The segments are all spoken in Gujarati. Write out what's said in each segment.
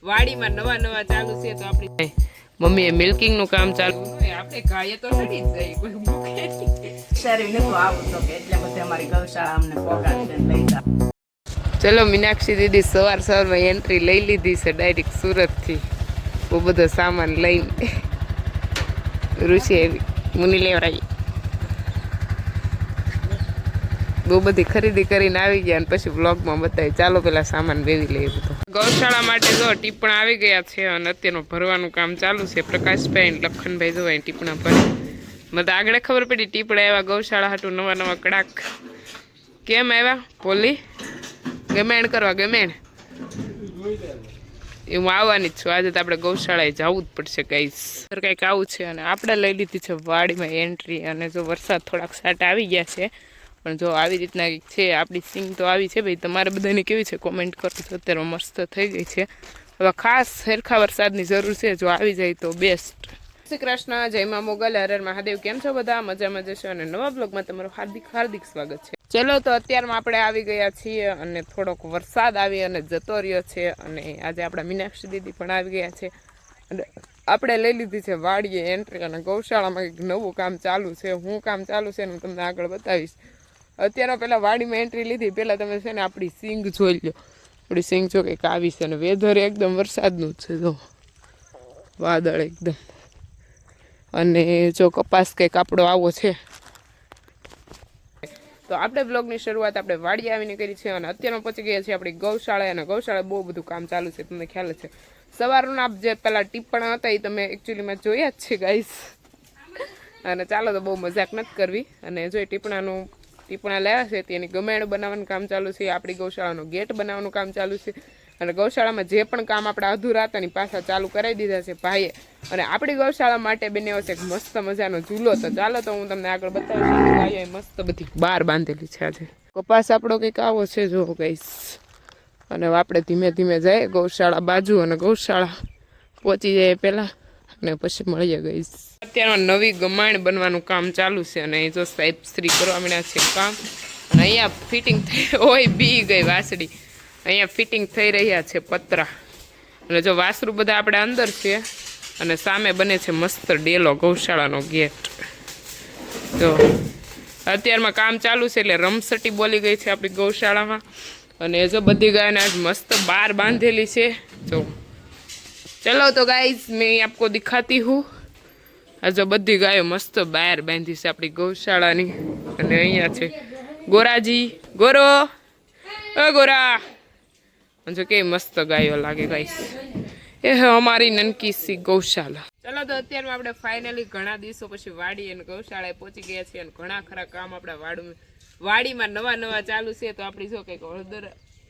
વાડીમાં નવા નવા ચાલુ છે તો આપણી મમ્મીએ મિલ્કિંગ નું કામ ચાલુ આપણે ગાયે તો ચડી જ જાય કોઈ મૂકે શરીર ને આવું તો કે એટલે બધે અમારી ગૌશાળા અમને પોગાડ દે લઈ જા. ચલો મીનાક્ષી દીદી સવારમાં એન્ટ્રી લઈ લીધી છે ડાયરેક્ટ સુરત થી બહુ બધો સામાન લઈને ઋષિ આવી મુની લેવરાઈ બહુ બધી ખરીદી કરીને આવી ગયા અને પછી વ્લોગમાં બતાવી. ચાલો પેલા સામાન બેવી લઈએ બધો. ગૌશાળા માટે જો ટીપણા આવી ગયા છે અને અત્યારનું ભરવાનું કામ ચાલુ છે. પ્રકાશભાઈ અને લખનભાઈ જોવાય ટીપણા ભરે. મને આગળ ખબર પડી ટીપડા આવ્યા ગૌશાળા હાટું નવા નવા કડાક. કેમ આવ્યા પોલી ગમેણ કરવા ગમેણ એ હું આવવાની જ છું. આજે તો આપણે ગૌશાળાએ જવું જ પડશે ગાઈસ. કંઈક આવું છે અને આપણે લઈ લીધી છે વાડીમાં એન્ટ્રી. અને જો વરસાદ થોડાક સાટ આવી ગયા છે પણ જો આવી રીતના છે આપણી સિંગ તો આવી છે ભાઈ. તમારે બધાને કેવી છે કોમેન્ટ કરો. અત્યારે મસ્ત થઈ ગઈ છે. હવે ખાસ સરખા વરસાદની જરૂર છે. જો આવી જાય તો બેસ્ટ. શ્રી કૃષ્ણ, જય મા મોગલ, હર હર મહાદેવ. કેમ છો બધા? મજામાં જશો અને નવા બ્લોગમાં તમારું હાર્દિક હાર્દિક સ્વાગત છે. ચલો તો અત્યારમાં આપણે આવી ગયા છીએ અને થોડોક વરસાદ આવી અને જતો રહ્યો છે. અને આજે આપણા મીનાક્ષી દીદી પણ આવી ગયા છે અને આપણે લઈ લીધી છે વાડીએ એન્ટ્રી. અને ગૌશાળામાં કંઈક નવું કામ ચાલુ છે. હું કામ ચાલુ છે ને હું તમને આગળ બતાવીશ. અત્યારે પહેલાં વાડીમાં એન્ટ્રી લીધી. પહેલાં તમે છે ને આપણી સિંગ જોઈ લો. આપણી સિંગ જો કંઈક આવી છે અને વેધર એકદમ વરસાદનું જ છે. જો વાદળ એકદમ. અને જો કપાસ કંઈક આપણો આવો છે. તો આપણે બ્લોગની શરૂઆત આપણે વાડી આવીને કરી છે અને અત્યારમાં પહોંચી ગયા છીએ આપણી ગૌશાળા. અને ગૌશાળા બહુ બધું કામ ચાલુ છે, તમને ખ્યાલ છે. સવારના જે પેલા ટીપણા હતા એ તમે એકચ્યુઅલીમાં જોયા જ છે ગાઈસ. અને ચાલો તો બહુ મજાક નથી કરવી. અને જો ટીપણા લાવ્યા છે તેની ગમેણ બનાવવાનું કામ ચાલુ છે. આપણી ગૌશાળાનો ગેટ બનાવવાનું કામ ચાલુ છે. અને ગૌશાળામાં જે પણ કામ આપણા અધૂરા હતા ની પાછા ચાલુ કરાવી દીધા છે ભાઈએ. અને આપણી ગૌશાળા માટે બન્યો છે એક મસ્ત મજાનો ઝૂલો. તો ચાલો તો હું તમને આગળ બતાવીશ. ભાઈએ મસ્ત બધી બાર બાંધેલી છે આજે. કપાસ આપણો કંઈક આવો છે જો ગાઈસ. અને આપણે ધીમે ધીમે જાય ગૌશાળા બાજુ અને ગૌશાળા પહોંચી જાય પહેલાં અને પછી મળીએ ગાઈસ. અત્યારમાં નવી ગમાણ બનવાનું કામ ચાલુ છે અને એ જો સાહેબ શ્રી કરવા માંડ્યા છે કામ. અને અહીંયા ફિટિંગ થઈ હોય બી ગઈ વાસળી. અહીંયા ફિટિંગ થઈ રહ્યા છે પતરા. અને જો વાસરું બધા આપણે અંદર છે અને સામે બને છે મસ્ત ડેલો ગૌશાળાનો ગેટ. જો અત્યારમાં કામ ચાલુ છે એટલે રમસટી બોલી ગઈ છે આપણી ગૌશાળામાં. અને જો બધી ગાયોને આજ મસ્ત બાર બાંધેલી છે. જો ચલો તો ગાઈઝ મેં આપકો દિખાતી હું. આ જો બધી ગાયો મસ્ત બહાર બાંધી છે આપણી ગૌશાળાની. અને અહીંયા છે ગોરાજી. ગોરો ઓ ગોરા. જો કે મસ્ત ગાયો લાગે ગાઈસ. એ અમારી નનકી સી ગૌશાળા. ચલો તો અત્યારમાં આપણે ફાઇનલી ઘણા દિવસો પછી વાડી અને ગૌશાળાએ પહોંચી ગયા છીએ. અને ઘણા ખરા કામ આપણા વાડીમાં નવા નવા ચાલુ છે. તો આપણી જો કંઈક હળદર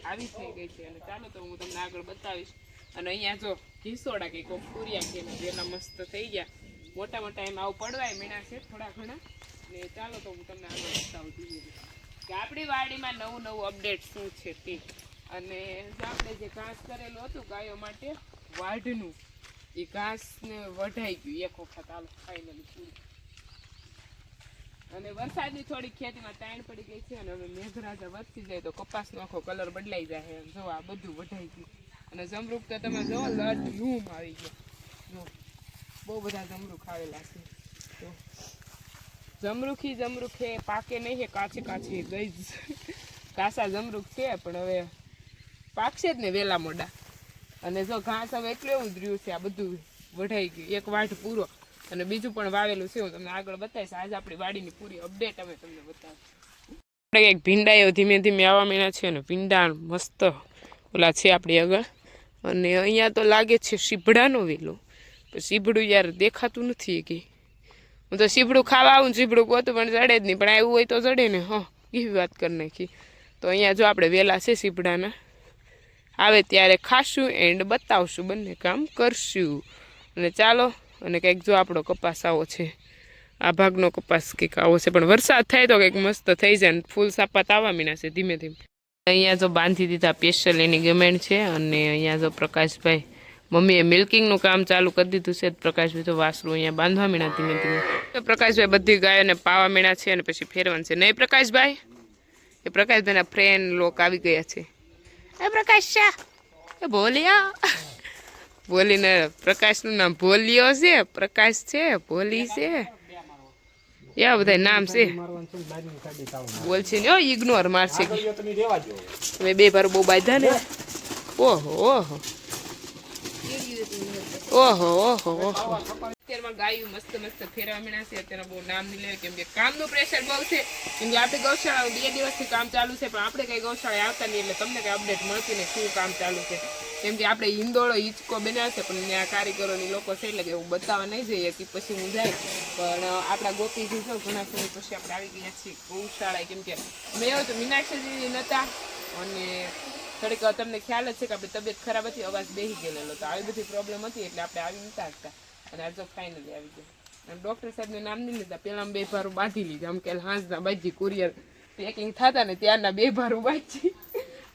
આવી થઈ ગઈ છે. અને ચાલો તો હું તમને આગળ બતાવીશ. અને અહીંયા જો ઘીસોડા કંઈક પૂર્યા છે જેના મસ્ત થઈ ગયા. મોટા મોટા એમ આવું પડવાય મીણા છે થોડા ઘણા. ને ચાલો તો હું તમને આગળ બતાવું કે આપણી વાડીમાં નવું નવું અપડેટ શું છે તે. અને આપણે જે ઘાસ કરેલું હતું ગાયો માટે વાઢનું એ ઘાસને વઢાઈ ગયું એક વખત. હાલ ફાઇનલી પૂરું. અને વરસાદની થોડી ખેતીમાં તાણ પડી ગઈ છે. અને હવે મેઘરાજા વધતી જાય તો કપાસનો આખો કલર બદલાઈ જાય. જો આ બધું વઢાઈ ગયું. અને જમરૂક તો તમે જો લટ લૂમ આવી ગયો. જો બહુ બધા જમરૂખ આવેલા છે. તો જમરૂખ હે પાકે નહીં હે કાચે કાચે ગઈ જ કાસા જમરૂખ છે પણ હવે પાકશે જ ને વેલા મોડા. અને જો ઘાસ હવે એટલું એવું જ રહ્યું છે. આ બધું વઢાઈ ગયું. એક વાઢ પૂરો અને બીજું પણ વાવેલું છે. હું તમને આગળ બતાવીશ. આજે આપણી વાડીની પૂરી અપડેટ અમે તમને બતાવીશ. કંઈક ભીંડાઓ ધીમે ધીમે આવવા માંડ્યા છે. અને ભીંડા મસ્ત ઓલા છે આપણી આગળ. અને અહીંયા તો લાગે છે સીભડાનો વેલો. પણ સીભડું યાર દેખાતું નથી કે. હું તો સીભડું ખાવા આવું ને સીભડું ગોતું પણ જડે જ નહીં. પણ આવ્યું હોય તો જડે ને. હા એવી વાત કરી નાખી. તો અહીંયા જો આપણે વેલા છે સીભડાના. આવે ત્યારે ખાશું એન્ડ બતાવશું. બંને કામ કરશું. અને ચાલો. અને કંઈક જો આપણો કપાસ આવો છે. આ ભાગનો કપાસ કંઈક આવો છે. પણ વરસાદ થાય તો કંઈક મસ્ત થઈ જાય. ફૂલ સાપાત આવવા મીના છે ધીમે ધીમે. અહીંયા જો બાંધી દીધા સ્પેશિયલ એની ગમેણ છે. અને અહીંયા જો પ્રકાશભાઈ મમ્મીએ મિલ્કિંગનું કામ ચાલુ કરી દીધું છે. પ્રકાશભાઈ તો વાસરું અહીંયા બાંધવા મીણા ધીમે ધીમે. તો પ્રકાશભાઈ બધી ગાયોને પાવા મીણા છે અને પછી ફેરવાનું છે નહીં પ્રકાશભાઈ. એ પ્રકાશભાઈના ફ્રેન્ડ લોક આવી ગયા છે. એ પ્રકાશ એ બોલ્યા ભોલીને પ્રકાશનું નામ ભોલિયો છે, પ્રકાશ છે, ભોલી છે, એવા બધા નામ છે. બોલ છે ને ઇગ્નોર મારશે તમે બે ભાર બહુ બાંધા ને. ઓહો ઓહો ઓહો ઓહો ઓહો. અત્યારમાં ગાયું મસ્ત મસ્ત ફેરવા મીણા છે. અત્યારે બહુ નામ નહીં લેવાય કેમ કે કામનું પ્રેશર બહુ છે. કેમ કે આપણે ગૌશાળા 2 દિવસથી કામ ચાલુ છે, પણ આપણે કઈ ગૌશાળાએ આવતા નહીં એટલે તમને કઈ અપડેટ મળતી ને શું કામ ચાલુ છે. કેમ કે આપણે હિંદોળો હિંચકો બનાવશે પણ ત્યાં કારીગરોની લોકો છે એટલે કે એવું બતાવવા નહીં જઈએ કે પછી હું જાય. પણ આપણા ગોપીજી જો ઘણા સમય પછી આપણે આવી ગયા છીએ ગૌશાળાએ. કેમ કે મેં એવું તો મીનાક્ષીજી નહોતા અને થોડીક તમને ખ્યાલ જ છે કે આપણી તબિયત ખરાબ હતી, અવાજ બેસી ગયેલો તો આવી બધી પ્રોબ્લેમ હતી એટલે આપણે આવી નતા શકતા. અને આજે ફાઇનલી આવી ગયા. ડૉક્ટર સાહેબનું નામ નહીં લીધા, પહેલાં 2 ભારું બાંધી લીધા. આમ કે હાંસના બાજી કુરિયર પેકિંગ થતા ને ત્યારના 2 ભારું બાજી.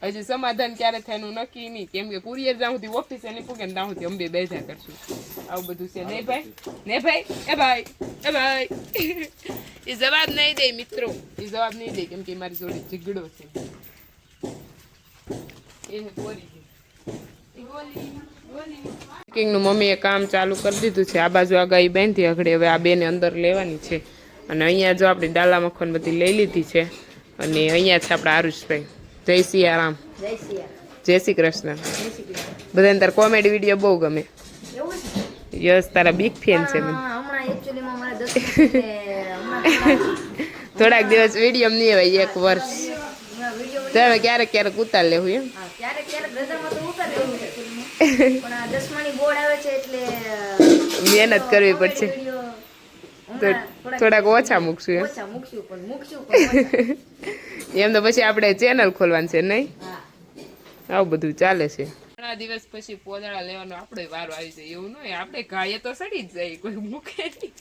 હજી સમાધાન ક્યારે થાય એનું નક્કી નહીં. કેમ કે કુરિયર જ્યાં સુધી ઓફિસે નહીં પૂગે ને ત્યાં સુધી અંબે બેઠા કરશું. આવું બધું છે નહીં ભાઈ? ને ભાઈ? એ ભાઈ એ ભાઈ એ જવાબ નહીં દે મિત્રો, એ જવાબ નહીં દે કેમ કે મારી જોડે ઝઘડો છે. પેકિંગનું મમ્મીએ કામ ચાલુ કરી દીધું છે. આ બાજુ આ ગાય બાંધી આગળ હવે આ બેને અંદર લેવાની છે. અને અહીંયા જો આપણી ડાલા મખણ બધી લઈ લીધી છે. અને અહીંયા છે આપણા આરુષભાઈ. જય સિયારામ. જય શ્રી કૃષ્ણ. બધાને તાર કોમેડી વિડીયો બહુ ગમે. યસ તારા બિગ ફેન છે. થોડાક દિવસ વિડીયો નહીં હોય 1 વર્ષ તમે ક્યારેક ક્યારેક ઉતાર લેવું એમ. મહેનત કરવી પડશે. થોડાક ઓછા મૂકશું એમ તો પછી આપણે ચેનલ ખોલવાની છે નહીં. આવું બધું ચાલે છે. ઘણા દિવસ પછી પોદળા લેવાનો આપણે વારો આવી જાય એવું ન હોય. આપણે ગાયે તો સડી જ જાય, કોઈ મૂકે નહીં.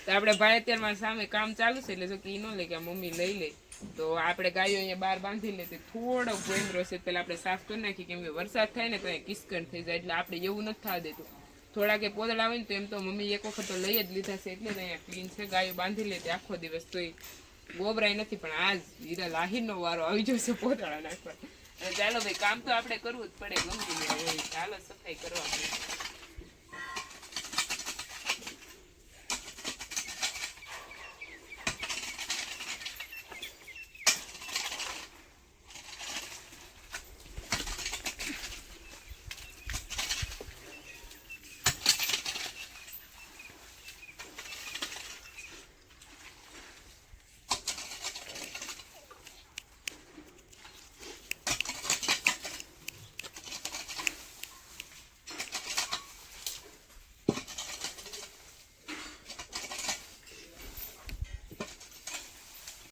તો આપણે ભાઈ અત્યારમાં સામે કામ ચાલુ છે એટલે જો કે ન લે કે મમ્મી લઈ લે તો આપણે ગાયો અહીંયા બહાર બાંધી લે. થોડો ગોંદરો છે પેલા આપણે સાફ કરી નાખી કેમ કે વરસાદ થાય ને તો અહીંયા કિસકણ થઈ જાય એટલે આપણે એવું નથી થવા દેતું. થોડા કે પોદળા આવે ને તો એમ તો મમ્મી એક વખત તો લઈ જ લીધા છે એટલે અહીંયા ક્લીન છે. ગાયો બાંધી લે આખો દિવસ તોય ગોબરાય નથી. પણ આજ હીરા લાહીરનો વારો આવી જશે પોદળા નાખવા. ચાલો ભાઈ કામ તો આપણે કરવું જ પડે ગમતી હોય. ચાલો સફાઈ કરવા.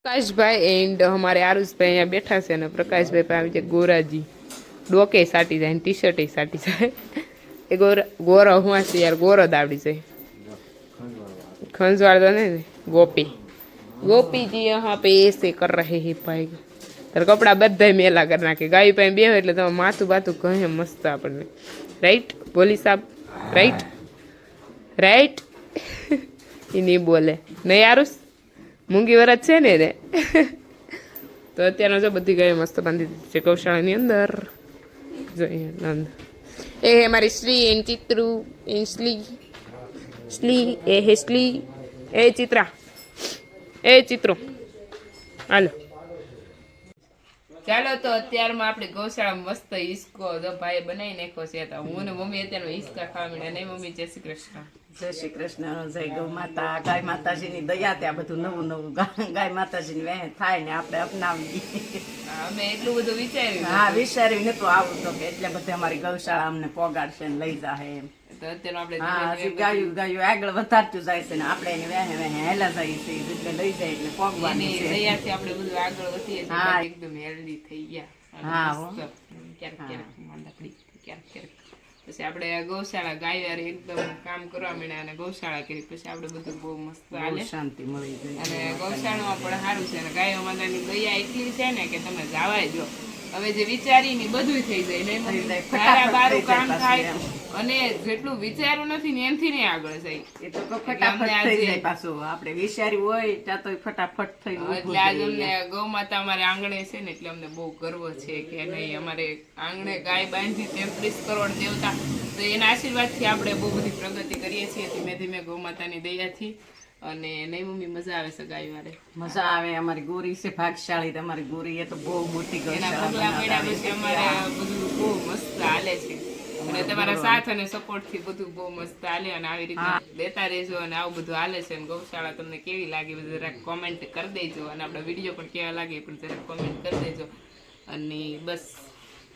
પ્રકાશભાઈ એન્ડ અમારે આરુષભાઈ અહીંયા બેઠા છે અને પ્રકાશભાઈ પાસે આવી જાય ગોરાજી. ડોકે સાટી જાય ટી શર્ટ સાટી જાય. એ ગોરો હું છે યાર, ગોરો દાવડી જાય. ખંજવાળ તો નહીં ગોપી. ગોપીજી यहाँ पे ऐसे कर रहे हैं भाई. તાર કપડા બધા મેલા કરી નાખે. ગાય પાસે બે હોય એટલે તમે માથું બાથું કહે મસ્ત આપણને. રાઈટ બોલી સાહેબ? રાઈટ રાઈટ એ નહીં બોલે નહીં આરુષ. મૂંગી વરસ છે ને રે. તો અત્યારનો જો બધી ગાયો મસ્ત બાંધી દીધી છે ગૌશાળાની અંદર. જોઈએ નંદ એ મારી શ્રી એન ચિત્રુ એન શ્લી એ હેસલી એ ચિત્રા એ ચિત્રો. હાલો ચાલો તો અત્યારમાં આપણે ગૌશાળા મસ્ત હિસકો જો ભાઈ બનાવી નાખ્યો છે. તો હું ને મમ્મી અત્યારમાં હિસકા ખાવા મળ્યા. નહીં મમ્મી જય શ્રી કૃષ્ણ. જય શ્રી કૃષ્ણ. જય ગૌ માતા. ગાય માતાજીની દયા ત્યાં બધું નવું નવું ગાય માતાજીની વહેણ થાય ને આપણે અપનાવી. અમે એટલું બધું વિચાર્યું. હા વિચાર્યું નતું આવું તો કે એટલે બધે અમારી ગૌશાળા અમને પોગાડશે ને લઈ જાહે એમ. તો અત્યારે હા ગાયું ગાયું આગળ વધારતું જાય છે ને આપણે એને વહેણ વહેણ હેલા જાય છે એટલે લઈ જાય એટલે પોગવાની છે. દયાથી આપણે બધું આગળ વધીએ છીએ. હા એકદમ હેલ્ધી થઈ ગયા. હા ક્યારેક ક્યારેક માંદા પડી ક્યારેક ક્યારેક પછી આપણે ગૌશાળા ગાયો એકદમ કામ કરવા માંડ્યા અને ગૌશાળા કરી પછી આપણે બધું બહુ મસ્ત હાલે, શાંતિ મળી ગઈ. અને ગૌશાળામાં પણ સારું છે અને ગાયો માતાની દયા એટલી છે ને કે તમે જાવાય જો હવે જે વિચારી ને બધું થઈ જાય ને સારા બારું કામ થાય અને જેટલું વિચાર્યું નથી ને એમથી નહીં આગળ જાય. એ તો ફટાફટ થઈ જાય પાછું આપણે વિચાર્યું હોય ત્યાં તો ફટાફટ થઈ જાય. એટલે આજે અમને ગૌ માતા અમારે આંગણે છે ને એટલે અમને બહુ ગર્વ છે કે નહીં અમારે આંગણે ગાય બાંધી 33 કરોડ દેવતા તો એના આશીર્વાદથી આપણે બહુ બધી પ્રગતિ કરીએ છીએ ધીમે ધીમે ગૌ માતાની દયાથી. અને નહીં મમ્મી મજા આવે છે ગાય વાળે? મજા આવે. અમારી ગોરી છે ભાગશાળી. તમારી ગોરી એ તો બહુ મોટી એના ગૌશાળા પગલા પડ્યા બનાવડાવી પછી છે. અમારે બધું બહુ મસ્ત હાલે છે. અને તમારા સાથ અને સપોર્ટ થી બધું બહુ મસ્ત હાલે અને આવી રીતે દેતા રહેજો અને આવું બધું હાલે છે. અને ગૌશાળા તમને કેવી લાગી જરાક કોમેન્ટ કરી દેજો અને આપણા વિડીયો પણ કેવા લાગે એ પણ જરાક કોમેન્ટ કરી દેજો. અને બસ